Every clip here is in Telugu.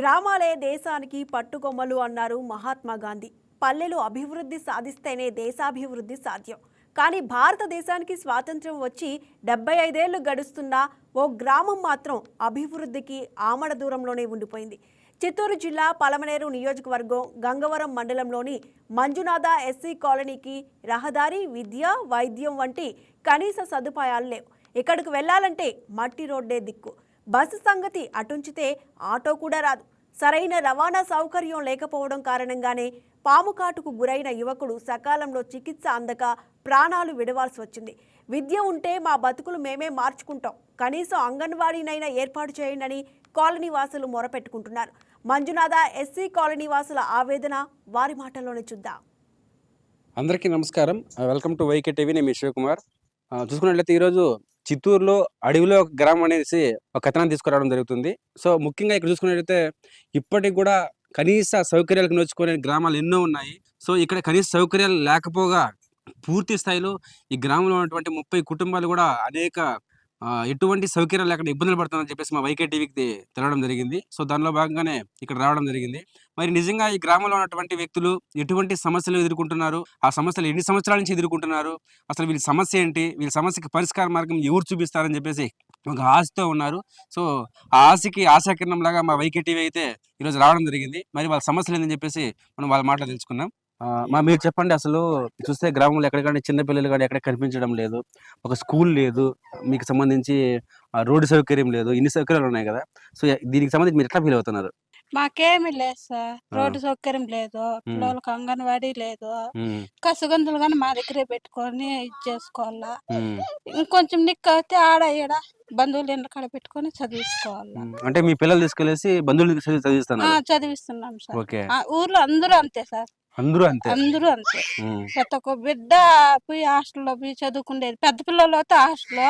గ్రామాలే దేశానికి పట్టుకొమ్మలు అన్నారు మహాత్మా గాంధీ. పల్లెలు అభివృద్ధి సాధిస్తేనే దేశాభివృద్ధి సాధ్యం. కానీ భారతదేశానికి స్వాతంత్ర్యం వచ్చి 75 ఏళ్లు గడుస్తున్నా ఓ గ్రామం మాత్రం అభివృద్ధికి ఆమడ దూరంలోనే ఉండిపోయింది. చిత్తూరు జిల్లా పలమనేరు నియోజకవర్గం గంగవరం మండలంలోని మంజునాథ ఎస్సీ కాలనీకి రహదారి, విద్య, వైద్యం వంటి కనీస సదుపాయాలు లేవు. ఇక్కడికి వెళ్లాలంటే మట్టి రోడ్డే దిక్కు. బస్సు సంగతి అటుంచితే ఆటో కూడా రాదు. సరైన రవాణా సౌకర్యం లేకపోవడం కారణంగానే పాము కాటుకు గురైన యువకుడు సకాలంలో చికిత్స అందక ప్రాణాలు విడవాల్సి వచ్చింది. విద్య ఉంటే మా బతుకులు మేమే మార్చుకుంటాం, కనీసం అంగన్వాడీనైనా ఏర్పాటు చేయండి కాలనీ వాసులు మొరపెట్టుకుంటున్నారు. మంజునాథ ఎస్సీ కాలనీ వాసుల ఆవేదన వారి మాటల్లోనే చూద్దాం. అందరికీ నమస్కారం. Welcome to YK TV. నేను మీ శివకుమార్. చూసుకున్నట్లయితే ఈరోజు చిత్తూరులో అడవిలో ఒక గ్రామం అనేసి ఒక కథనాన్ని తీసుకురావడం జరుగుతుంది. సో ముఖ్యంగా ఇక్కడ చూసుకున్నట్లయితే ఇప్పటికి కూడా కనీస సౌకర్యాలకు నోచుకునే గ్రామాలు ఎన్నో ఉన్నాయి. సో ఇక్కడ కనీస సౌకర్యాలు లేకపోగా పూర్తి స్థాయిలో ఈ గ్రామంలో ఉన్నటువంటి 30 కుటుంబాలు కూడా అనేక ఎటువంటి సౌకర్యాలు లేకుండా ఇబ్బందులు పడుతుందని చెప్పేసి మా వైకే టీవీకి తెలవడం జరిగింది. సో దానిలో భాగంగానే ఇక్కడ రావడం జరిగింది. మరి నిజంగా ఈ గ్రామంలో ఉన్నటువంటి వ్యక్తులు ఎటువంటి సమస్యలు ఎదుర్కొంటున్నారు, ఆ సమస్యలు ఎన్ని సంవత్సరాల నుంచి ఎదుర్కొంటున్నారు, అసలు వీళ్ళ సమస్య ఏంటి, వీళ్ళ సమస్యకి పరిష్కార మార్గం ఎవరు చూపిస్తారని చెప్పేసి ఒక ఆశతో ఉన్నారు. సో ఆ ఆశకి ఆశాకిరణం లాగా మా వైకే టీవీ అయితే ఈరోజు రావడం జరిగింది. మరి వాళ్ళ సమస్యలు ఏందని చెప్పేసి మనం వాళ్ళ మాటలు తెలుసుకున్నాం. మీరు చెప్పండి, అసలు చూస్తే గ్రామంలో ఎక్కడికంటే చిన్న పిల్లలు కానీ ఎక్కడ కనిపించడం లేదు, ఒక స్కూల్ లేదు, మీకు సంబంధించి రోడ్డు సౌకర్యం లేదు, ఇన్ని సౌకర్యాలు ఉన్నాయి కదా. సో దీనికి సంబంధించి మీరు ఎట్లా ఫీల్ అవుతున్నారు? మాకేమి లేదు సార్, రోడ్డు సౌకర్యం లేదు, పిల్లలకు అంగన్వాడీ లేదు, కసుగందులు కానీ మా దగ్గరే పెట్టుకొని ఇది చేసుకోవాలా. ఇంకొంచెం నిక్కు అయితే ఆడ ఈడ బంధువులు ఇండ్ల కాడ పెట్టుకొని చదివించుకోవాలా. అంటే మీ పిల్లలు తీసుకెళ్లేసి బంధువులు చదివిస్తున్నాం సార్. ఊర్లో అందరూ అంతే సార్, అందరూ అంతే. ప్రతి ఒక్క బిడ్డ పోయి హాస్టల్లో పోయి చదువుకునేది. పెద్ద పిల్లలు అయితే హాస్టల్లో,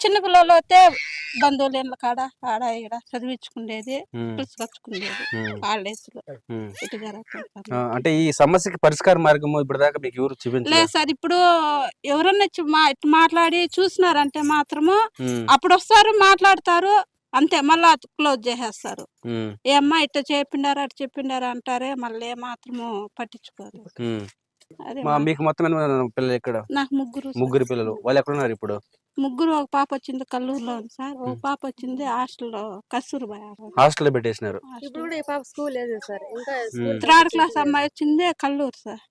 చిన్న పిల్లలు అయితే బంధువులు ఇండ్ల కాడ ఆడ ఈడ చదివించుకునేది, పిలుచుకొచ్చుకునేది హాలిడేస్ లో. అంటే ఈ సమస్యకి పరిష్కార మార్గం ఇప్పటిదాకా మీకు ఎవరు చూపించలేదు? లేదు సార్. ఇప్పుడు ఎవరన్నా మాట్లాడి చూసినారంటే మాత్రము అప్పుడు వస్తారు, మాట్లాడతారు, అంతే, మళ్ళా క్లోజ్ చేసేస్తారు. ఏమ్మా ఇట్లా చెప్పిండారా అటు చెప్పిండారా అంటారే, మళ్ళీ మాత్రము పట్టించుకోరు. మీకు మొత్తం పిల్లలు ఎక్కడ? నాకు ముగ్గురు పిల్లలు. వాళ్ళు ఎక్కడ ఉన్నారు ఇప్పుడు? ముగ్గురు. ఒక పాప వచ్చింది కల్లూరులో ఉంది సార్, ఒక పాప వచ్చింది హాస్టల్లో కస్తూర్బా హాస్టల్లో పెట్టేసినారు. థర్డ్ క్లాస్ అమ్మాయి వచ్చింది కల్లూరు సార్.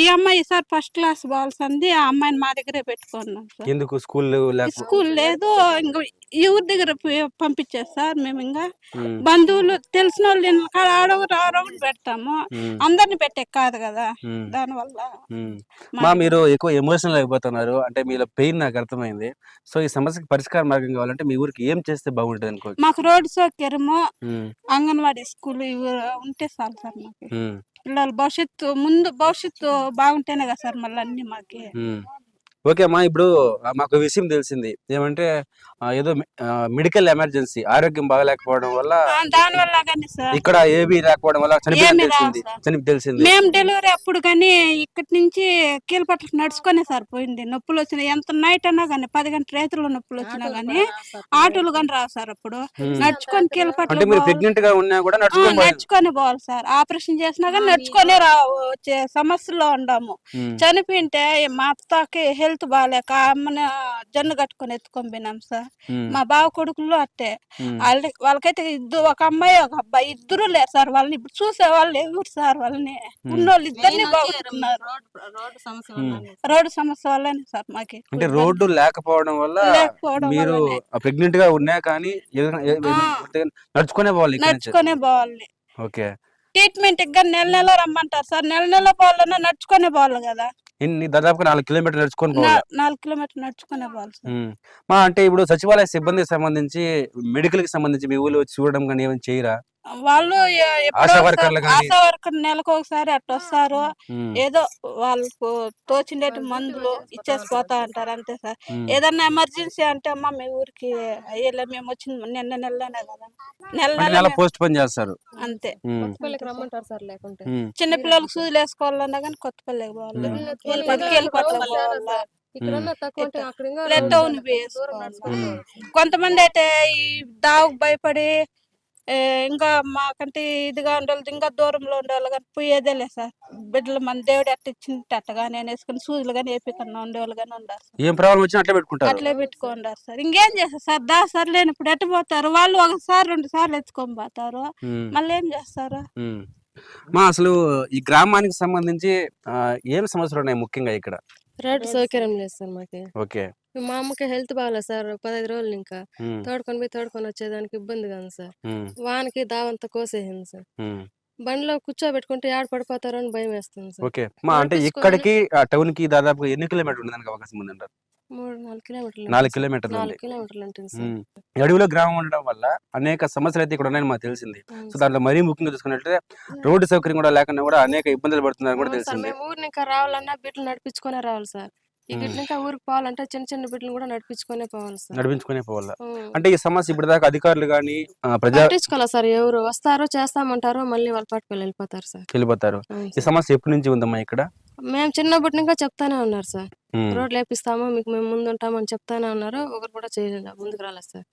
ఈ అమ్మాయి సార్ ఫస్ట్ క్లాస్ బాల్సింది. ఆ అమ్మాయిని మా దగ్గరే పెట్టుకున్నాం సార్. ఎందుకు స్కూల్ లేదు, ఇంకా ఎవరి దగ్గర పంపించారు సార్. మేము ఇంకా బంధువులు తెలిసిన వాళ్ళు ఆడొకటి పెడతాము, అందరిని పెట్టే కాదు కదా. దానివల్ల మీరు ఎక్కువ ఎమోషనల్ అయిపోతున్నారు. అంటే మీలో పెయిన్ నాకు అర్థమైంది. సో ఈ సమస్యకి పరిష్కార మార్గం కావాలంటే మీ ఊరికి ఏం చేస్తే బాగుంటుంది అనుకో? మాకు రోడ్డు సౌకర్యము, అంగన్వాడీ స్కూల్ ఇవి ఉంటే చాలు సార్. మాకు పిల్లల భవిష్యత్తు బాగుంటేనే కదా సార్ మళ్ళీ అన్ని మాకి. ఓకే అమ్మా, ఇప్పుడు మాకు విషయం తెలిసింది ఏమంటే ఏదో మెడికల్ ఎమర్జెన్సీ, ఆరోగ్యం బాగలేకపోవడం వల్ల ఇక్కడ ఏబీ లేకపోవడం వల్ల తెలిసింది. మేము డెలివరీ అప్పుడు కానీ ఇక్కడి నుంచి కీలపట్లకు నడుచుకునే సార్ పోయింది. నొప్పులు వచ్చినాయి, ఎంత నైట్ అన్నా కానీ 10 గంటల రైతుల్లో నొప్పులు వచ్చినా గానీ ఆటోలు కానీ రావు సార్. అప్పుడు నడుచుకొని కీలపట్ల నడుచుకొని పోవాలి సార్. ఆపరేషన్ చేసినా కానీ నడుచుకొని వచ్చే సమస్యలో ఉండాము. చనిపోయింటే మా అత్తకి హెల్త్ బాగాలేక అమ్మని జన్ను కట్టుకొని ఎత్తుకొని పోయినాం సార్. మా బావ కొడుకులు అట్టే, వాళ్ళకైతే ఒక అమ్మాయి ఒక అబ్బాయి, ఇద్దరు లేరు సార్. వాళ్ళని ఇప్పుడు చూసే వాళ్ళు ఎవరు సార్? వాళ్ళని ఉన్నోళ్ళు ఇద్దరిని బాగుతున్నారు. రోడ్డు సమస్య వల్లనే సార్ మాకి. అంటే రోడ్డు లేకపోవడం వల్ల మీరు ప్రెగ్నెంట్ గా ఉన్నా కానీ నడుచుకునే పోవాలి. ఓకే, ట్రీట్మెంట్ నెల రమ్మంటారు సార్. నెల పోవాలన్నా నడుచుకునే పోవాలి కదా. దాదాపుగా 4 కిలోమీటర్లు నడుచుకొని పోవాలి. 4 కిలోమీటర్లు నడుచుకునే పోవాలి సార్. అంటే ఇప్పుడు సచివాలయ సిబ్బందికి సంబంధించి, మెడికల్ కి సంబంధించి మీ ఊళ్ళో వచ్చి చూడడం కానీ ఏమైనా చేయరా? వాళ్ళు ఆశా వర్కర్ నెలకు ఒకసారి అట్లా వస్తారు. ఏదో వాళ్ళకు తోచిండేటి మందులు ఇచ్చేసి పోతా అంటారు, అంతే సార్. ఏదన్నా ఎమర్జెన్సీ అంటే అమ్మా మీ ఊరికి అయ్యేలా మేము వచ్చింది నెలనే కదా, నెల పోస్ట్ పోన్ చేస్తారు అంతే. చిన్న పిల్లలకు సూదులు వేసుకోవాలన్నా కానీ కొత్తపల్లికి పోవాలి, కొంతమంది అయితే ఈ దావుకు భయపడి ఇంకా మాకంటే ఇదిగా ఉండేది ఇంకా దూరంలో ఉండేవాళ్ళు కానీ పోయేదే లేదు సార్. బిడ్డలు మన దేవుడు ఎట్ట ఇచ్చింటే అట్టగా నేను వేసుకుని సూదులు కానీ వేపికన్నా ఉండేవాళ్ళు కానీ ఉండారు సార్. ఏం ప్రాబ్లం వచ్చినా అట్లే పెట్టుకుంటారు. అట్లే పెట్టుకోండారు సార్. ఇంకేం చేస్తారు సార్? సార్ లేనప్పుడు ఎట్ట పోతారు వాళ్ళు? ఒకసారి 2 సార్లు ఎత్తుకొని పోతారు, మళ్ళీ ఏం చేస్తారు? అసలు ఈ గ్రామానికి సంబంధించి ఏం సమస్యలు ఉన్నాయి ముఖ్యంగా ఇక్కడ? రోడ్డు సౌకర్యం లేదు సార్ మాకి. ఓకే. మా అమ్మకి హెల్త్ బాగాలేదు సార్. 15 రోజులు ఇంకా తోడుకొని పోయి తోడుకొని వచ్చేదానికి ఇబ్బందిగా ఉంది సార్. వానకి దావంతా కోసేసింది సార్. బండిలో కూర్చోబెట్టుకుంటే ఏడ పడిపోతారో అని భయం వేస్తుంది సార్. ఓకే. అంటే ఇక్కడికి టౌన్ కి దాదాపు ఎన్ని కిలోమీటర్లు ఉండడానికి అవకాశం ఉంది అంటారు? 3-4 కిలోమీటర్లు. 4 కిలోమీటర్లు. 4 కిలోమీటర్లు ఉంటుంది సార్. అడవిలో గ్రామం ఉండడం వల్ల అనేక సమస్యలు అయితే ఇక్కడ ఉన్నాయని మాకు తెలిసింది. సో దాంట్లో మరీ ముఖ్యంగా చూసుకున్నట్లయితే రోడ్డు సౌకర్యం కూడా లేకుండా కూడా అనేక ఇబ్బందులు పడుతున్నారని కూడా తెలిసింది. మేము ఊరిని ఇంకా రావాలన్నా బిడ్డలు నడిపించుకునే రావాలి సార్. ఈ గిట్ల ఇంకా ఊరికి పోవాలంటే చిన్న చిన్న బిడ్డలు కూడా నడిపించుకునే పోవాలి సార్. నడిపించుకునే పోవాలా? అంటే ఈ సమస్య ఇప్పుడు దాకా అధికారులు కానీ పట్టించుకోవాలా సార్? ఎవరు వస్తారో చేస్తామంటారో మళ్ళీ వాళ్ళు పట్టుకొని వెళ్ళిపోతారు సార్. వెళ్ళిపోతారు. ఈ సమస్య ఎప్పటి నుంచి ఉందమ్మా ఇక్కడ? మేము చిన్నప్పటి ఇంకా చెప్తానే ఉన్నారు సార్. రోడ్లు వేపిస్తాము మీకు మేము ముందు ఉంటామని చెప్తానే ఉన్నారు. ఒకరు కూడా చేయలేదు, ముందుకు రాలేదు సార్.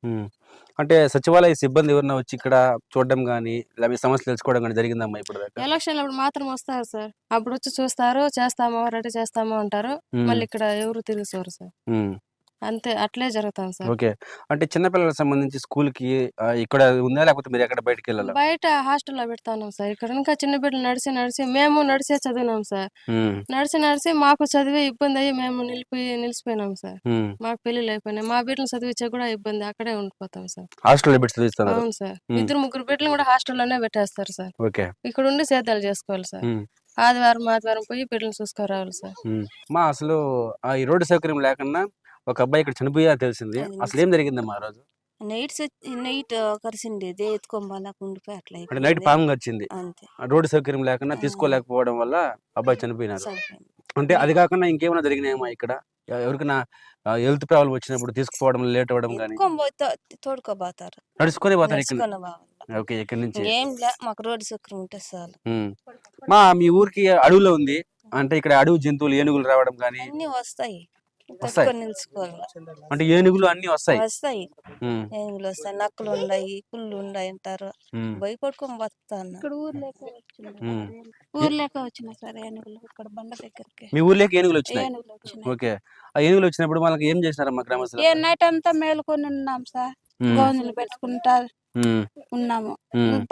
అంటే సచివాలయ సిబ్బంది ఎవరన్నా వచ్చి ఇక్కడ చూడడం గానీ లేదా సమస్యలు తెలుసుకోవడం కానీ జరిగిందమ్మా ఇప్పుడు దాకా? ఎలక్షన్ అప్పుడు మాత్రం వస్తారు సార్. అప్పుడు వచ్చి చూస్తారు, చేస్తామో రెడీ చేస్తామో అంటారు. మళ్ళీ ఇక్కడ ఎవరు తిరిగి చూరు సార్. అంతే, అట్లే జరుగుతాం సార్. ఓకే. అంటే చిన్నపిల్లలకు సంబంధించి స్కూల్ కి ఇక్కడ ఉందా లేకపోతే మీరు ఎక్కడ బయటకు వెళ్ళాలా? బయట హాస్టల్లో పెడతాను సార్. ఇక్కడ ఇంకా చిన్న బిడ్డలు నడిచి మేము నడిచే చదివినాం సార్. నడిచి మాకు చదివే ఇబ్బంది అయ్యి మేము నిలిచిపోయినాం సార్. మాకు పెళ్లిళ్ళు అయిపోయినాయి. మా బిడ్డలు చదివించే కూడా ఇబ్బంది, అక్కడే ఉండిపోతాం సార్. హాస్టల్లో పెట్టి చదివిస్తారు? అవును సార్. 2-3 బిడ్డలు కూడా హాస్టల్లోనే పెట్టేస్తారు సార్. ఓకే. ఇక్కడ ఉండి సేద్యాలు చేసుకోవాలి సార్. ఆదివారం పోయి బిడ్డలు చూసుకోరావాలి సార్. అసలు ఈ రోడ్డు సౌకర్యం లేకుండా ఒక అబ్బాయి ఇక్కడ చనిపోయా తెలిసింది. అసలు ఏం జరిగిందమ్మా ఆ రోజు? నైట్ కరిసింది, ఎత్తుకోబాలకు ఉండిపోయి అట్లా అంటే నైట్ పాము వచ్చింది. అంతే. రోడ్డు సౌకర్యం లేకుండా తీసుకోలేకపోవడం వల్ల అబ్బాయి చనిపోయినారు. అంటే అది కాకుండా ఇంకేమైనా జరిగినాయమ్మా ఇక్కడ? ఎవరికైనా హెల్త్ ప్రాబ్లం వచ్చినప్పుడు తీసుకుపోవడం లేట్ అవ్వడం కానీ? తోడుకోబోతారు, నడుచుకొని పోతారు ఇక్కడ. ఓకే. ఇక్కడ నుంచి ఏం లే, మాకు రోడ్డు సౌకర్యం ఉంటే చాలు. మీ ఊరికి అడవిలో ఉంది అంటే ఇక్కడ అడవి జంతువులు ఏనుగులు రావడం కానీ అన్ని వస్తాయి, నిలుచుకోవాలి. అంటే ఏనుగులు అన్ని వస్తాయి? ఏనుగులు వస్తాయి, నక్కలు ఉన్నాయి, పుల్లు ఉన్నాయి అంటారు. భయపడుకొని బతుకుతాను. ఇక్కడ ఊర్లేక వచ్చిన సార్ ఏనుగులు. ఇక్కడ బండ దగ్గరికి మీ ఊర్లోకి ఏనుగులు వచ్చినాయి? ఓకే. ఆ ఏనుగులు వచ్చినప్పుడు మనకి ఏం చేసినారమ్మా గ్రామస్తులు? నైట్ అంతా మేలుకొని ఉన్నాం సార్. గోంజులు పెట్టుకుంటా ఉన్నాము.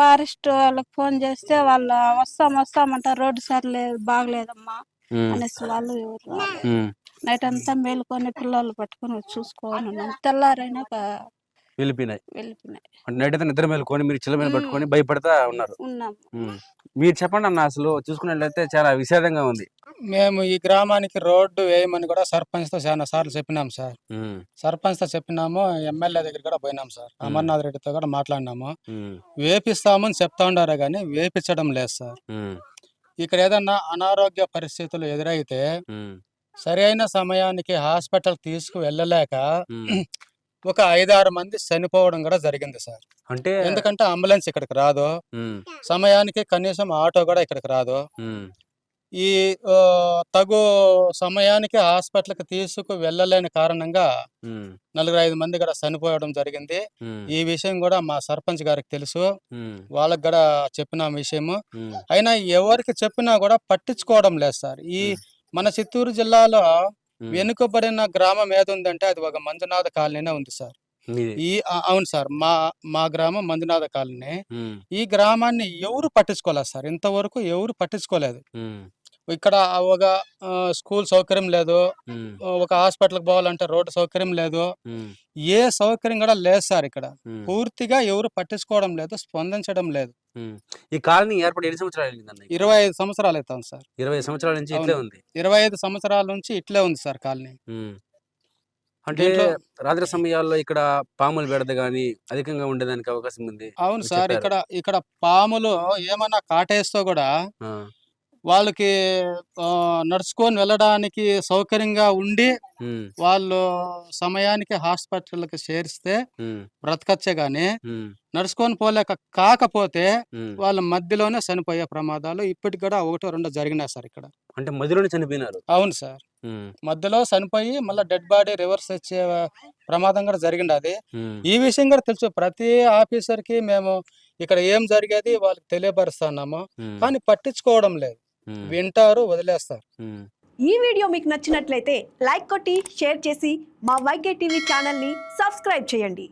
ఫారెస్ట్ వాళ్ళకి ఫోన్ చేస్తే వాళ్ళు వస్తామంటారు. రోడ్డు సరిలేదు, బాగలేదమ్మా అనేసి వాళ్ళు నైట్ అంతా మేలుకొని పిల్లలు పట్టుకొని చూసుకోని ఉన్నాం. తెల్లారైనా వెళ్ళిపోయినాయి. అంటే నైట్ అంతా నిద్ర మేలుకొని మీరు చిల్ల మీద పట్టుకొని భయపడతా ఉన్నారు. మీరు చెప్పండి అన్న, అసలు చూసుకున్నట్లయితే చాలా విషాదంగా ఉంది. మేము ఈ గ్రామానికి రోడ్డు వేయమని కూడా సర్పంచ్ తో చాలా సార్లు చెప్పినాం సార్. సర్పంచ్ తో చెప్పినాము, ఎమ్మెల్యే దగ్గర కూడా పోయినాం సార్. అమర్నాథ్ రెడ్డితో కూడా మాట్లాడినాము. వేపిస్తామని చెప్తా ఉండారు కానీ వేపించడం లేదు సార్. ఇక్కడ ఏదన్నా అనారోగ్య పరిస్థితులు ఎదురైతే సరైన సమయానికి హాస్పిటల్ తీసుకు వెళ్ళలేక ఒక 5-6 మంది చనిపోవడం కూడా జరిగింది సార్. అంటే ఎందుకంటే అంబులెన్స్ ఇక్కడికి రాదు, సమయానికి కనీసం ఆటో కూడా ఇక్కడికి రాదు. ఈ తగు సమయానికి హాస్పిటల్కి తీసుకు వెళ్ళలేని కారణంగా 4-5 మంది కూడా చనిపోవడం జరిగింది. ఈ విషయం కూడా మా సర్పంచ్ గారికి తెలుసు, వాళ్ళకి కూడా చెప్పిన విషయము. అయినా ఎవరికి చెప్పినా కూడా పట్టించుకోవడం లేదు సార్. ఈ మన చిత్తూరు జిల్లాలో వెనుకబడిన గ్రామం ఏదుందంటే అది ఒక మంజునాథ కాలనీనే ఉంది సార్. అవును సార్, మా గ్రామం మంజునాథ కాలనీ. ఈ గ్రామాన్ని ఎవరు పట్టించుకోలేదు సార్, ఇంతవరకు ఎవరు పట్టించుకోలేదు. ఇక్కడ ఒక స్కూల్ సౌకర్యం లేదు, ఒక హాస్పిటల్కి పోవాలంటే రోడ్డు సౌకర్యం లేదు, ఏ సౌకర్యం కూడా లేదు సార్. ఇక్కడ పూర్తిగా ఎవరు పట్టించుకోవడం లేదు, స్పందించడం లేదు. ఈ కాలనీ ఏర్పడి ఎన్ని సంవత్సరాలు అయిందండి? 25 సంవత్సరాలు అవుతాం సార్. 20 సంవత్సరాల నుంచి ఇట్లే ఉంది? 25 సంవత్సరాల నుంచి ఇట్లే ఉంది సార్ కాలనీ. అంటే రాత్రి సమయాల్లో ఇక్కడ పాములు బెడద గానీ అధికంగా ఉండేదానికి అవకాశం ఉంది? అవును సార్, ఇక్కడ పాములు ఏమన్నా కాటేస్తో కూడా వాళ్ళకి నడుచుకొని వెళ్ళడానికి సౌకర్యంగా ఉండి వాళ్ళు సమయానికి హాస్పిటల్కి చేరిస్తే బ్రతకచ్చే గాని నడుచుకొని పోలేక కాకపోతే వాళ్ళ మధ్యలోనే చనిపోయే ప్రమాదాలు ఇప్పటికి కూడా 1-2 జరిగినాయి సార్ ఇక్కడ. అంటే మధ్యలోనే చనిపోయినారు? అవును సార్. మధ్యలో చనిపోయి మళ్ళీ డెడ్ బాడీ రివర్స్ వచ్చే ప్రమాదం కూడా జరిగింది. అది ఈ విషయం కూడా తెలుసు. ప్రతి ఆఫీసర్కి మేము ఇక్కడ ఏం జరిగేది వాళ్ళకి తెలియపరుస్తున్నాము, కానీ పట్టించుకోవడం లేదు. వింటారు, వదిలేస్తారు. ఈ వీడియో మీకు నచ్చినట్లయితే లైక్ కొట్టి షేర్ చేసి మా వైకే టీవీ ఛానల్ని సబ్స్క్రైబ్ చేయండి.